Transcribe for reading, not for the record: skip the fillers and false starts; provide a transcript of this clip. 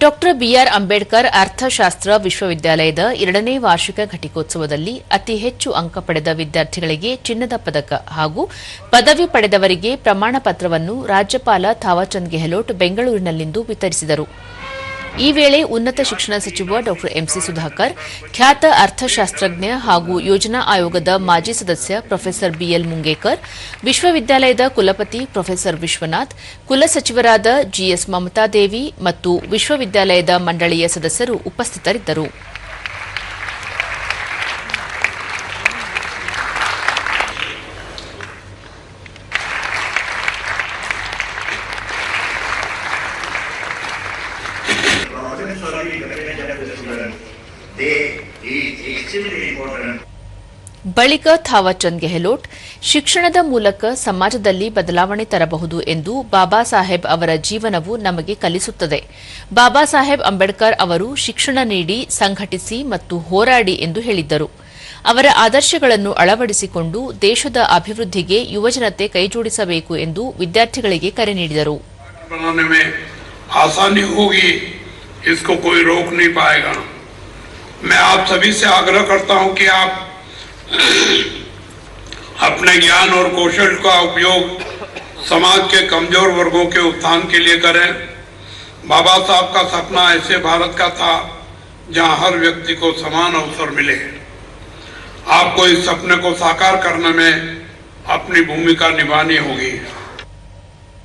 Doctor B R Ambedkar ಅರ್ಥಶಾಸ್ತ್ರ ವಿಶ್ವವಿದ್ಯಾಲಯದ 2ನೇ ವಾರ್ಷಿಕ ಘಟಿಕೋತ್ಸವದಲ್ಲಿ ಅತಿ ಹೆಚ್ಚು ಅಂಕ ಪಡೆದ ವಿದ್ಯಾರ್ಥಿಗಳಿಗೆ ಚಿನ್ನದ ಪದಕ ಹಾಗೂ ಪದವಿ ಪಡೆದವರಿಗೆ ಪ್ರಮಾಣ ಪತ್ರವನ್ನು ರಾಜ್ಯಪಾಲ ಥಾವರ್ಚಂದ್ ಗೆಹ್ಲೋಟ್ ಬೆಂಗಳೂರಿನಲ್ಲಿಂದು ವಿತರಿಸಿದರು. ಈ ವೇಳೆ ಉನ್ನತ ಶಿಕ್ಷಣ ಸಚಿವ ಡಾ ಎಂಸಿ ಸುಧಾಕರ್, ಖ್ಯಾತ ಅರ್ಥಶಾಸ್ತ್ರಜ್ಞ ಹಾಗೂ ಯೋಜನಾ ಆಯೋಗದ ಮಾಜಿ ಸದಸ್ಯ ಪ್ರೊಫೆಸರ್ ಬಿಎಲ್ ಮುಂಗೇಕರ್, ವಿಶ್ವವಿದ್ಯಾಲಯದ ಕುಲಪತಿ ಪ್ರೊಫೆಸರ್ ವಿಶ್ವನಾಥ್, ಕುಲಸಚಿವರಾದ ಜಿಎಸ್ ಮಮತಾದೇವಿ ಮತ್ತು ವಿಶ್ವವಿದ್ಯಾಲಯದ ಮಂಡಳಿಯ ಸದಸ್ಯರು ಉಪಸ್ಥಿತರಿದ್ದರು. ಬಳಿಕ ಥಾವರ್ಚಂದ್ ಗೆಹ್ಲೋಟ್, ಶಿಕ್ಷಣದ ಮೂಲಕ ಸಮಾಜದಲ್ಲಿ ಬದಲಾವಣೆ ತರಬಹುದು ಎಂದು ಬಾಬಾ ಸಾಹೇಬ್ ಅವರ ಜೀವನವು ನಮಗೆ ಕಲಿಸುತ್ತದೆ. ಬಾಬಾ ಸಾಹೇಬ್ ಅಂಬೇಡ್ಕರ್ ಅವರು ಶಿಕ್ಷಣ ನೀಡಿ, ಸಂಘಟಿಸಿ ಮತ್ತು ಹೋರಾಡಿ ಎಂದು ಹೇಳಿದ್ದರು. ಅವರ ಆದರ್ಶಗಳನ್ನು ಅಳವಡಿಸಿಕೊಂಡು ದೇಶದ ಅಭಿವೃದ್ಧಿಗೆ ಯುವಜನತೆ ಕೈಜೋಡಿಸಬೇಕು ಎಂದು ವಿದ್ಯಾರ್ಥಿಗಳಿಗೆ ಕರೆ ನೀಡಿದರು. इसको कोई रोक नहीं पाएगा। मैं आप सभी से आग्रह करता हूं कि आप अपने ज्ञान और कौशल का उपयोग समाज के कमजोर वर्गों के उत्थान के लिए करें। बाबा साहब का सपना ऐसे भारत का था जहां हर व्यक्ति को समान अवसर मिले। आपको इस सपने को साकार करने में अपनी भूमिका निभानी होगी।